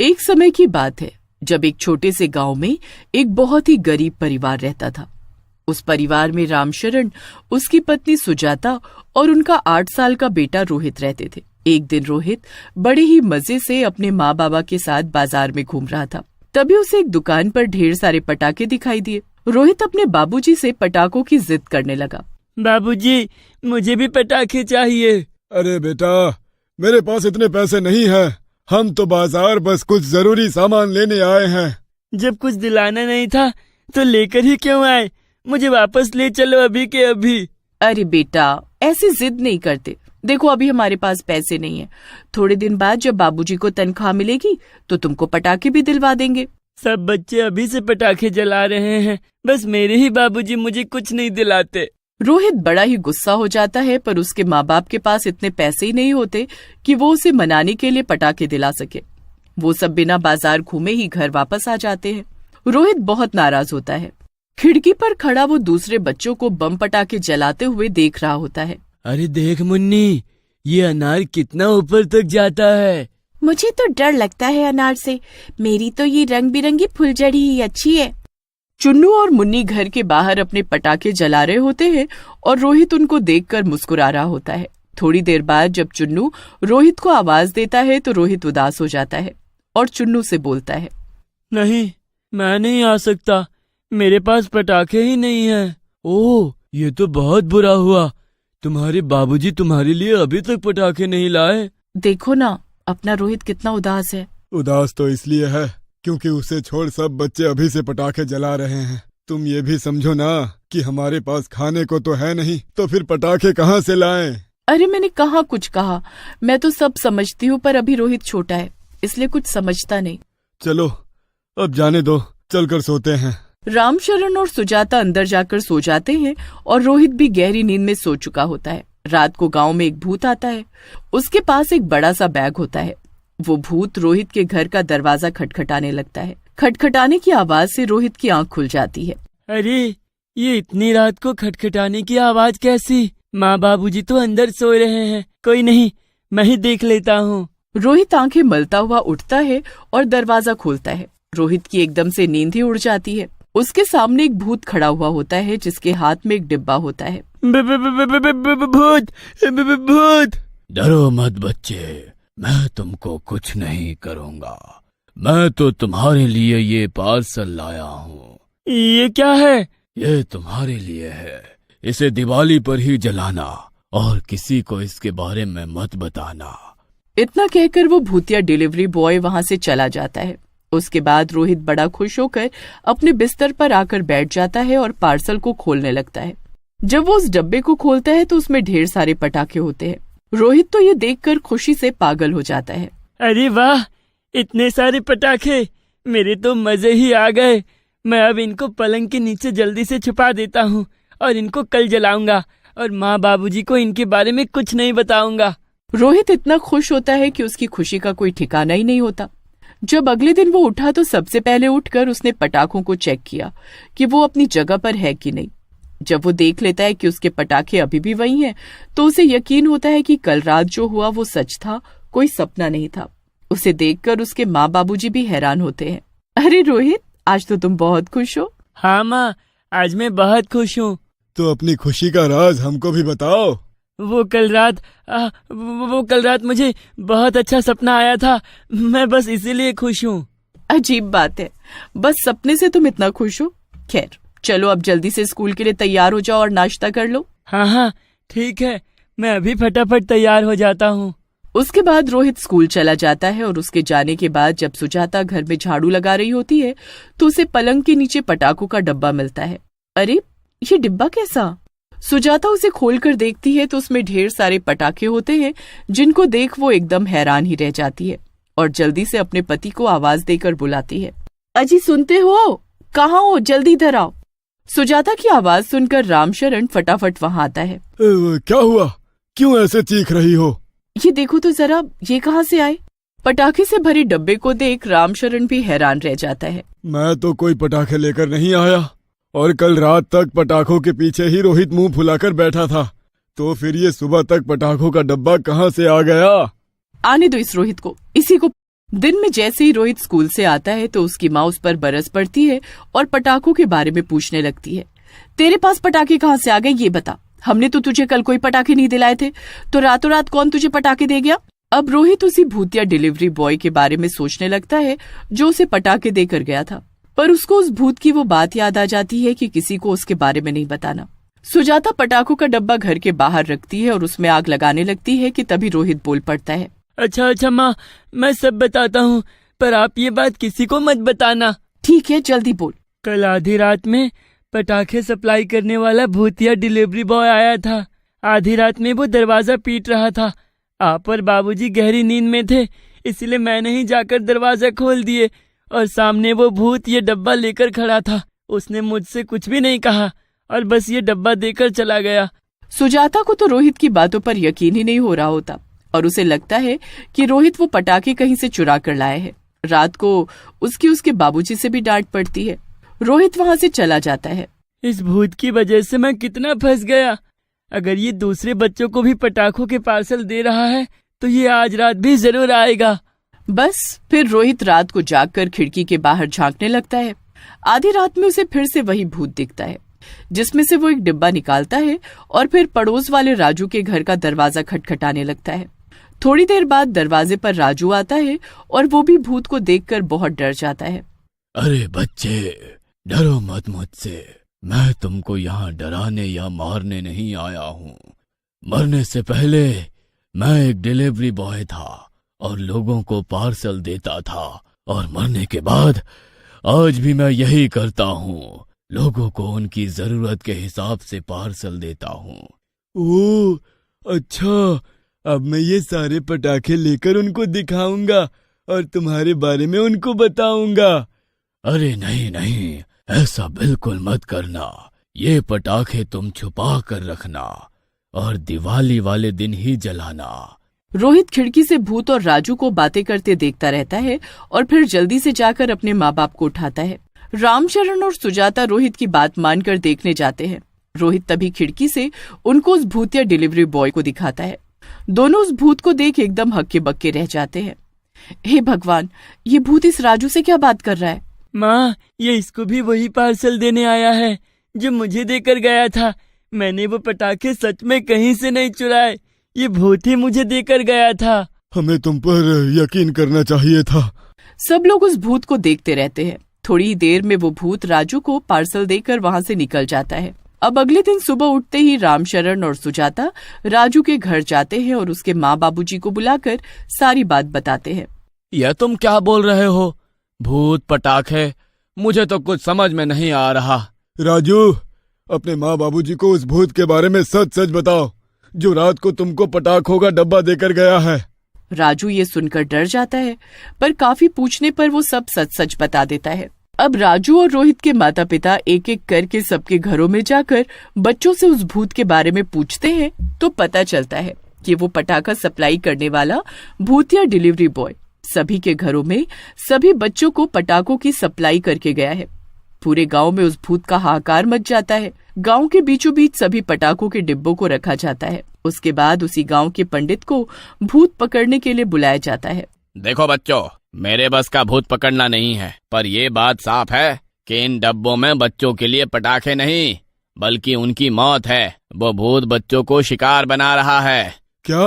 एक समय की बात है जब एक छोटे से गांव में एक बहुत ही गरीब परिवार रहता था। उस परिवार में रामशरण, उसकी पत्नी सुजाता और उनका 8 साल का बेटा रोहित रहते थे। एक दिन रोहित बड़े ही मजे से अपने माँ बाबा के साथ बाजार में घूम रहा था। तभी उसे एक दुकान पर ढेर सारे पटाखे दिखाई दिए। रोहित अपने बाबूजी से पटाखों की जिद करने लगा। बाबूजी, मुझे भी पटाखे चाहिए। अरे बेटा, मेरे पास इतने पैसे नहीं हैं। हम तो बाजार बस कुछ जरूरी सामान लेने आए हैं। जब कुछ दिलाना नहीं था तो लेकर ही क्यों आए? मुझे वापस ले चलो अभी के अभी। अरे बेटा, ऐसी जिद नहीं करते। देखो, अभी हमारे पास पैसे नहीं है। थोड़े दिन बाद जब बाबूजी को तनख्वाह मिलेगी तो तुमको पटाखे भी दिलवा देंगे। सब बच्चे अभी से पटाखे जला रहे हैं, बस मेरे ही बाबूजी मुझे कुछ नहीं दिलाते। रोहित बड़ा ही गुस्सा हो जाता है, पर उसके माँ बाप के पास इतने पैसे ही नहीं होते कि वो उसे मनाने के लिए पटाखे दिला सके। वो सब बिना बाजार घूमे ही घर वापस आ जाते हैं। रोहित बहुत नाराज होता है। खिड़की पर खड़ा वो दूसरे बच्चों को बम पटाखे जलाते हुए देख रहा होता है। अरे देख मुन्नी, ये अनार कितना ऊपर तक जाता है। मुझे तो डर लगता है अनार से। मेरी तो ये रंग बिरंगी फुलझड़ी ही अच्छी है। चुन्नू और मुन्नी घर के बाहर अपने पटाखे जला रहे होते हैं और रोहित उनको देखकर मुस्कुरा रहा होता है। थोड़ी देर बाद जब चुन्नू रोहित को आवाज देता है तो रोहित उदास हो जाता है और चुन्नू से बोलता है, नहीं, मैं नहीं आ सकता। मेरे पास पटाखे ही नहीं हैं। ओह, ये तो बहुत बुरा हुआ। तुम्हारे बाबूजी तुम्हारे लिए अभी तक पटाखे नहीं लाए। देखो ना, अपना रोहित कितना उदास है। उदास तो इसलिए है क्योंकि उसे छोड़ सब बच्चे अभी से पटाखे जला रहे हैं। तुम ये भी समझो ना कि हमारे पास खाने को तो है नहीं, तो फिर पटाखे कहाँ से लाएं? अरे मैंने कहाँ कुछ कहा। मैं तो सब समझती हूँ, पर अभी रोहित छोटा है इसलिए कुछ समझता नहीं। चलो अब जाने दो, चलकर सोते हैं। रामशरण और सुजाता अंदर जाकर सो जाते हैं और रोहित भी गहरी नींद में सो चुका होता है। रात को गांव में एक भूत आता है। उसके पास एक बड़ा सा बैग होता है। वो भूत रोहित के घर का दरवाजा खटखटाने लगता है। खटखटाने की आवाज से रोहित की आंख खुल जाती है। अरे, ये इतनी रात को खटखटाने की आवाज कैसी? माँ बाबूजी तो अंदर सो रहे हैं। कोई नहीं, मैं ही देख लेता हूँ। रोहित आंखें मलता हुआ उठता है और दरवाजा खोलता है। रोहित की एकदम से नींद ही उड़ जाती है। उसके सामने एक भूत खड़ा हुआ होता है जिसके हाथ में एक डिब्बा होता है। भूत, भूत! डरो मत बच्चे, मैं तुमको कुछ नहीं करूँगा। मैं तो तुम्हारे लिए ये पार्सल लाया हूँ। ये क्या है? ये तुम्हारे लिए है। इसे दिवाली पर ही जलाना और किसी को इसके बारे में मत बताना। इतना कहकर वो भूतिया डिलीवरी बॉय वहाँ से चला जाता है। उसके बाद रोहित बड़ा खुश होकर अपने बिस्तर पर आकर बैठ जाता है और पार्सल को खोलने लगता है। जब वो उस डब्बे को खोलता है तो उसमें ढेर सारे पटाखे होते हैं। रोहित तो ये देखकर खुशी से पागल हो जाता है। अरे वाह, इतने सारे पटाखे! मेरे तो मजे ही आ गए। मैं अब इनको पलंग के नीचे जल्दी से छुपा देता हूँ और इनको कल जलाऊंगा और माँ बाबूजी को इनके बारे में कुछ नहीं बताऊंगा। रोहित इतना खुश होता है कि उसकी खुशी का कोई ठिकाना ही नहीं होता। जब अगले दिन वो उठा तो सबसे पहले उठकर उसने पटाखों को चेक किया कि वो अपनी जगह पर है कि नहीं। जब वो देख लेता है कि उसके पटाखे अभी भी वही हैं, तो उसे यकीन होता है कि कल रात जो हुआ वो सच था, कोई सपना नहीं था। उसे देखकर उसके माँ बाबूजी भी हैरान होते हैं। अरे रोहित, आज तो तुम बहुत खुश हो। हाँ माँ, आज मैं बहुत खुश हूँ। तो अपनी खुशी का राज हमको भी बताओ। वो कल रात मुझे बहुत अच्छा सपना आया था। मैं बस इसीलिए खुश हूँ। अजीब बात है, बस सपने से तुम इतना खुश हो। खैर चलो, अब जल्दी से स्कूल के लिए तैयार हो जाओ और नाश्ता कर लो। हाँ, ठीक है, मैं अभी फटाफट तैयार हो जाता हूँ। उसके बाद रोहित स्कूल चला जाता है और उसके जाने के बाद जब सुजाता घर में झाड़ू लगा रही होती है तो उसे पलंग के नीचे पटाखों का डब्बा मिलता है। अरे, ये डिब्बा कैसा? सुजाता उसे खोलकर देखती है तो उसमें ढेर सारे पटाखे होते हैं, जिनको देख वो एकदम हैरान ही रह जाती है और जल्दी से अपने पति को आवाज देकर बुलाती है। अजी सुनते हो? कहाँ हो? जल्दी इधर आओ। सुजाता की आवाज सुनकर रामशरण फटाफट वहाँ आता है। क्या हुआ? क्यों ऐसे चीख रही हो? ये देखो तो जरा, ये कहाँ से आए? पटाखे से भरे डब्बे को देख रामशरण भी हैरान रह जाता है। मैं तो कोई पटाखे लेकर नहीं आया और कल रात तक पटाखों के पीछे ही रोहित मुंह फुलाकर बैठा था, तो फिर ये सुबह तक पटाखों का डब्बा कहाँ से आ गया? आने दो इस रोहित को, इसी को दिन में जैसे ही रोहित स्कूल से आता है तो उसकी माँ उस पर बरस पड़ती है और पटाखों के बारे में पूछने लगती है। तेरे पास पटाखे कहाँ से आ गए ये बता, हमने तो तुझे कल कोई पटाखे नहीं दिलाए थे, तो रातों रात कौन तुझे पटाखे दे गया। अब रोहित उसी भूतिया डिलीवरी बॉय के बारे में सोचने लगता है जो उसे पटाखे देकर गया था, पर उसको उस भूत की वो बात याद आ जाती है कि किसी को उसके बारे में नहीं बताना। सुजाता पटाखों का डब्बा घर के बाहर रखती है और उसमें आग लगाने लगती है कि तभी रोहित बोल पड़ता है। अच्छा माँ, मैं सब बताता हूँ, पर आप ये बात किसी को मत बताना। ठीक है, जल्दी बोल। कल आधी रात में पटाखे सप्लाई करने वाला भूतिया डिलीवरी बॉय आया था। आधी रात में वो दरवाजा पीट रहा था। आप और बाबूजी गहरी नींद में थे, इसलिए मैंने ही जाकर दरवाजा खोल दिए और सामने वो भूत ये डब्बा लेकर खड़ा था। उसने मुझसे कुछ भी नहीं कहा और बस ये डब्बा देकर चला गया। सुजाता को तो रोहित की बातों पर यकीन ही नहीं हो रहा होता और उसे लगता है कि रोहित वो पटाखे कहीं से चुरा कर लाए है। रात को उसके बाबूजी से भी डांट पड़ती है। रोहित वहाँ से चला जाता है। इस भूत की वजह से मैं कितना फंस गया। अगर ये दूसरे बच्चों को भी पटाखों के पार्सल दे रहा है तो ये आज रात भी जरूर आएगा। बस फिर रोहित रात को जागकर खिड़की के बाहर झांकने लगता है। आधी रात में उसे फिर से वही भूत दिखता है, जिसमें से वो एक डिब्बा निकालता है और फिर पड़ोस वाले राजू के घर का दरवाजा खटखटाने लगता है। थोड़ी देर बाद दरवाजे पर राजू आता है और वो भी भूत को देखकर बहुत डर जाता है। अरे बच्चे, डरो मत मुझसे। मैं तुमको यहाँ डराने या मारने नहीं आया हूँ। मरने से पहले मैं एक डिलीवरी बॉय था और लोगों को पार्सल देता था, और मरने के बाद आज भी मैं यही करता हूँ। लोगों को उनकी जरूरत के हिसाब से पार्सल देता हूँ। ओह अच्छा, अब मैं ये सारे पटाखे लेकर उनको दिखाऊंगा और तुम्हारे बारे में उनको बताऊंगा। अरे नहीं नहीं, ऐसा बिल्कुल मत करना। ये पटाखे तुम छुपा कर रखना और दिवाली वाले दिन ही जलाना। रोहित खिड़की से भूत और राजू को बातें करते देखता रहता है और फिर जल्दी से जाकर अपने माँ बाप को उठाता है। रामचरण और सुजाता रोहित की बात मानकर देखने जाते हैं। रोहित तभी खिड़की से उनको उस भूतिया डिलीवरी बॉय को दिखाता है। दोनों उस भूत को देख एकदम हक्के बक्के रह जाते हैं। हे भगवान, ये भूत इस राजू से क्या बात कर रहा है। माँ, ये इसको भी वही पार्सल देने आया है जो मुझे देकर गया था। मैंने वो पटाखे सच में कहीं से नहीं चुराए, ये भूत ही मुझे देकर गया था। हमें तुम पर यकीन करना चाहिए था। सब लोग उस भूत को देखते रहते हैं। थोड़ी ही देर में वो भूत राजू को पार्सल देकर वहाँ से निकल जाता है। अब अगले दिन सुबह उठते ही रामचरण और सुजाता राजू के घर जाते हैं और उसके माँ बाबूजी को बुलाकर सारी बात बताते हैं। यह तुम क्या बोल रहे हो? भूत पटाखे, मुझे तो कुछ समझ में नहीं आ रहा। राजू, अपने माँ बाबूजी को उस भूत के बारे में सच सच बताओ जो रात को तुमको पटाखों का डब्बा देकर गया है। राजू ये सुनकर डर जाता है, पर काफी पूछने पर वो सब सच सच बता देता है। अब राजू और रोहित के माता पिता एक एक करके सबके घरों में जाकर बच्चों से उस भूत के बारे में पूछते हैं तो पता चलता है कि वो पटाखा सप्लाई करने वाला भूतिया डिलीवरी बॉय सभी के घरों में सभी बच्चों को पटाखों की सप्लाई करके गया है। पूरे गांव में उस भूत का हाहाकार मच जाता है। गांव के बीचों बीच सभी पटाखों के डिब्बों को रखा जाता है। उसके बाद उसी गांव के पंडित को भूत पकड़ने के लिए बुलाया जाता है। देखो बच्चों, मेरे बस का भूत पकड़ना नहीं है, पर ये बात साफ है कि इन डब्बों में बच्चों के लिए पटाखे नहीं बल्कि उनकी मौत है। वो भूत बच्चों को शिकार बना रहा है। क्या?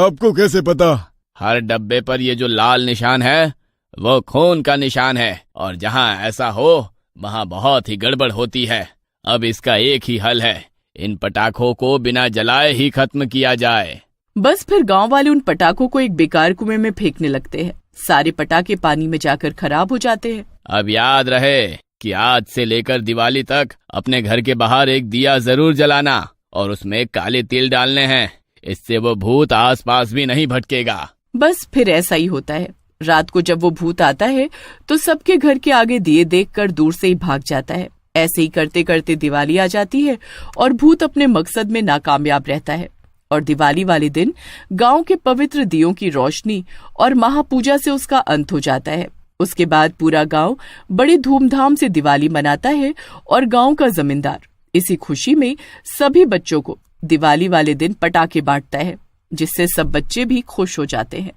आपको कैसे पता? हर डब्बे पर ये जो लाल निशान है वो खून का निशान है, और जहाँ ऐसा हो वहाँ बहुत ही गड़बड़ होती है। अब इसका एक ही हल है, इन पटाखों को बिना जलाए ही खत्म किया जाए। बस फिर गांव वाले उन पटाखों को एक बेकार कुएं में फेंकने लगते हैं। सारे पटाखे पानी में जाकर खराब हो जाते हैं। अब याद रहे कि आज से लेकर दिवाली तक अपने घर के बाहर एक दिया जरूर जलाना और उसमें काले तिल डालने हैं। इससे वो भूत आसपास भी नहीं भटकेगा। बस फिर ऐसा ही होता है। रात को जब वो भूत आता है तो सबके घर के आगे दिए देखकर दूर से ही भाग जाता है। ऐसे ही करते करते दिवाली आ जाती है और भूत अपने मकसद में नाकामयाब रहता है। और दिवाली वाले दिन गांव के पवित्र दियों की रोशनी और महापूजा से उसका अंत हो जाता है। उसके बाद पूरा गांव बड़ी धूमधाम से दिवाली मनाता है और गांव का जमींदार इसी खुशी में सभी बच्चों को दिवाली वाले दिन पटाखे बांटता है, जिससे सब बच्चे भी खुश हो जाते हैं।